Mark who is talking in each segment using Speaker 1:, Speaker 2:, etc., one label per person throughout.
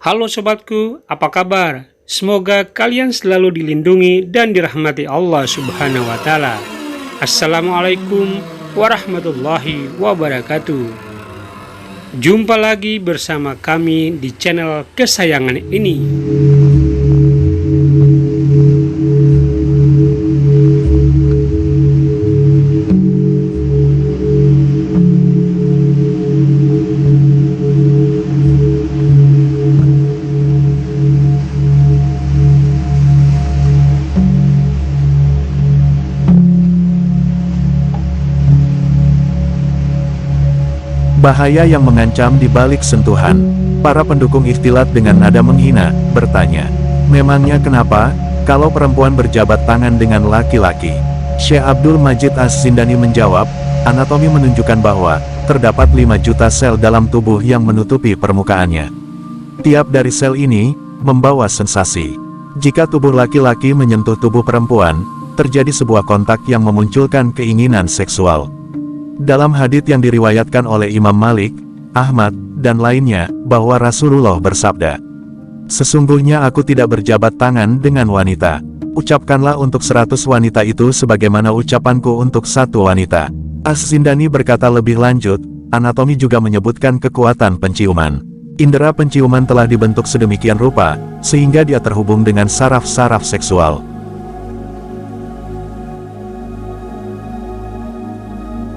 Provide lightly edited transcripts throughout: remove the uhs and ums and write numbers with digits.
Speaker 1: Halo sobatku, apa kabar? Semoga kalian selalu dilindungi dan dirahmati Allah Subhanahu wa Ta'ala. Assalamualaikum warahmatullahi wabarakatuh. Jumpa lagi bersama kami di channel kesayangan ini.
Speaker 2: Bahaya yang mengancam di balik sentuhan. Para pendukung ikhtilat dengan nada menghina, bertanya, memangnya kenapa, kalau perempuan berjabat tangan dengan laki-laki? Syekh Abdul Majid As-Zindani menjawab, anatomi menunjukkan bahwa, terdapat 5 juta sel dalam tubuh yang menutupi permukaannya. Tiap dari sel ini, membawa sensasi. Jika tubuh laki-laki menyentuh tubuh perempuan, terjadi sebuah kontak yang memunculkan keinginan seksual. Dalam hadits yang diriwayatkan oleh Imam Malik, Ahmad, dan lainnya, bahwa Rasulullah bersabda, sesungguhnya aku tidak berjabat tangan dengan wanita. Ucapkanlah untuk 100 wanita itu sebagaimana ucapanku untuk 1 wanita. As-Zindani berkata lebih lanjut, anatomi juga menyebutkan kekuatan penciuman. Indera penciuman telah dibentuk sedemikian rupa, sehingga dia terhubung dengan saraf-saraf seksual.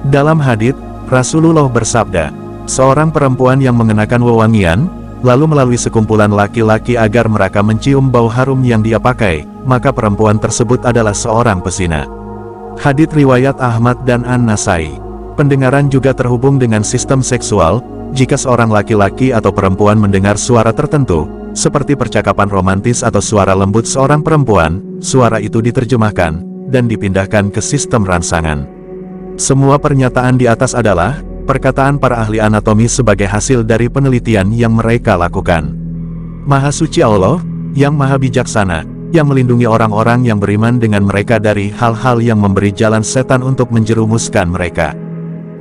Speaker 2: Dalam hadits, Rasulullah bersabda, seorang perempuan yang mengenakan wewangian, lalu melalui sekumpulan laki-laki agar mereka mencium bau harum yang dia pakai, maka perempuan tersebut adalah seorang pezina. Hadits riwayat Ahmad dan An-Nasai. Pendengaran juga terhubung dengan sistem seksual. Jika seorang laki-laki atau perempuan mendengar suara tertentu, seperti percakapan romantis atau suara lembut seorang perempuan, suara itu diterjemahkan dan dipindahkan ke sistem rangsangan. Semua pernyataan di atas adalah perkataan para ahli anatomi sebagai hasil dari penelitian yang mereka lakukan. Maha suci Allah, yang maha bijaksana, yang melindungi orang-orang yang beriman dengan mereka dari hal-hal yang memberi jalan setan untuk menjerumuskan mereka.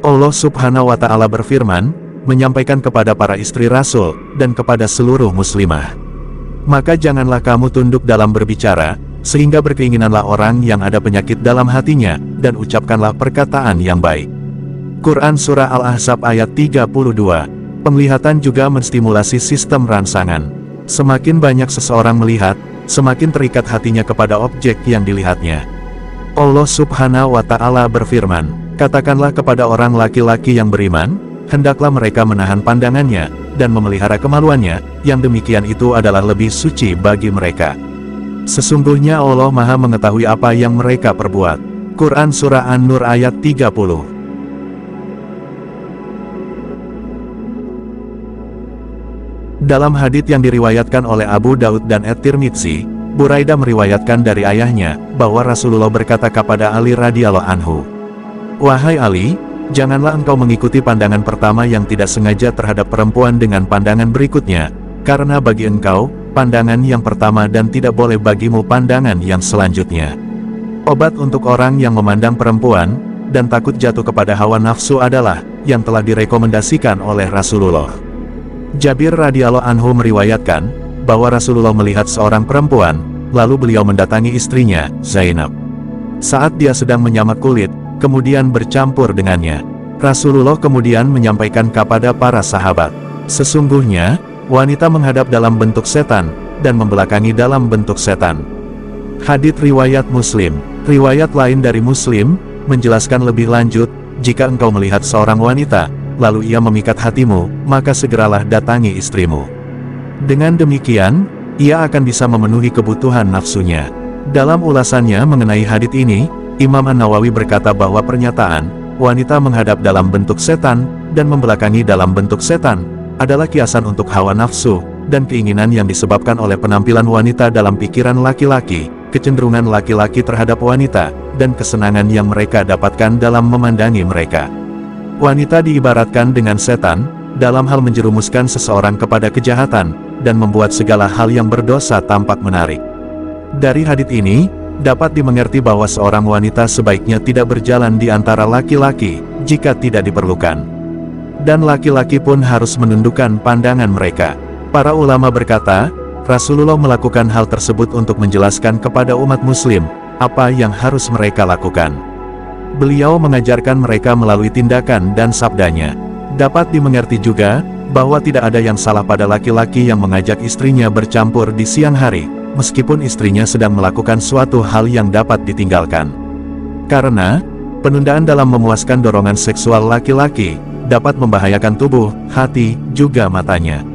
Speaker 2: Allah Subhanahu wa Ta'ala berfirman, menyampaikan kepada para istri Rasul, dan kepada seluruh muslimah. Maka janganlah kamu tunduk dalam berbicara, sehingga berkeinginanlah orang yang ada penyakit dalam hatinya, dan ucapkanlah perkataan yang baik. Quran Surah Al-Ahzab ayat 32. Penglihatan juga menstimulasi sistem rangsangan. Semakin banyak seseorang melihat, semakin terikat hatinya kepada objek yang dilihatnya. Allah Subhanahu wa Ta'ala berfirman, katakanlah kepada orang laki-laki yang beriman, hendaklah mereka menahan pandangannya, dan memelihara kemaluannya, yang demikian itu adalah lebih suci bagi mereka. Sesungguhnya Allah Maha mengetahui apa yang mereka perbuat. Quran Surah An-Nur ayat 30. Dalam hadits yang diriwayatkan oleh Abu Daud dan At-Tirmidzi, Buraidah meriwayatkan dari ayahnya, bahwa Rasulullah berkata kepada Ali radhiyallahu anhu, wahai Ali, janganlah engkau mengikuti pandangan pertama yang tidak sengaja terhadap perempuan dengan pandangan berikutnya, karena bagi engkau, pandangan yang pertama dan tidak boleh bagimu pandangan yang selanjutnya. Obat untuk orang yang memandang perempuan, dan takut jatuh kepada hawa nafsu adalah, yang telah direkomendasikan oleh Rasulullah. Jabir radhiyallahu anhu meriwayatkan, bahwa Rasulullah melihat seorang perempuan, lalu beliau mendatangi istrinya, Zainab. Saat dia sedang menyamak kulit, kemudian bercampur dengannya. Rasulullah kemudian menyampaikan kepada para sahabat, sesungguhnya, wanita menghadap dalam bentuk setan, dan membelakangi dalam bentuk setan. Hadits riwayat Muslim. Riwayat lain dari Muslim, menjelaskan lebih lanjut, jika engkau melihat seorang wanita, lalu ia memikat hatimu, maka segeralah datangi istrimu. Dengan demikian, ia akan bisa memenuhi kebutuhan nafsunya. Dalam ulasannya mengenai hadits ini, Imam An-Nawawi berkata bahwa pernyataan, wanita menghadap dalam bentuk setan, dan membelakangi dalam bentuk setan, adalah kiasan untuk hawa nafsu, dan keinginan yang disebabkan oleh penampilan wanita dalam pikiran laki-laki, kecenderungan laki-laki terhadap wanita, dan kesenangan yang mereka dapatkan dalam memandangi mereka. Wanita diibaratkan dengan setan, dalam hal menjerumuskan seseorang kepada kejahatan, dan membuat segala hal yang berdosa tampak menarik. Dari hadits ini, dapat dimengerti bahwa seorang wanita sebaiknya tidak berjalan di antara laki-laki, jika tidak diperlukan. Dan laki-laki pun harus menundukkan pandangan mereka. Para ulama berkata, Rasulullah melakukan hal tersebut untuk menjelaskan kepada umat muslim, apa yang harus mereka lakukan. Beliau mengajarkan mereka melalui tindakan dan sabdanya. Dapat dimengerti juga, bahwa tidak ada yang salah pada laki-laki yang mengajak istrinya bercampur di siang hari, meskipun istrinya sedang melakukan suatu hal yang dapat ditinggalkan. Karena, penundaan dalam memuaskan dorongan seksual laki-laki, dapat membahayakan tubuh, hati, juga matanya.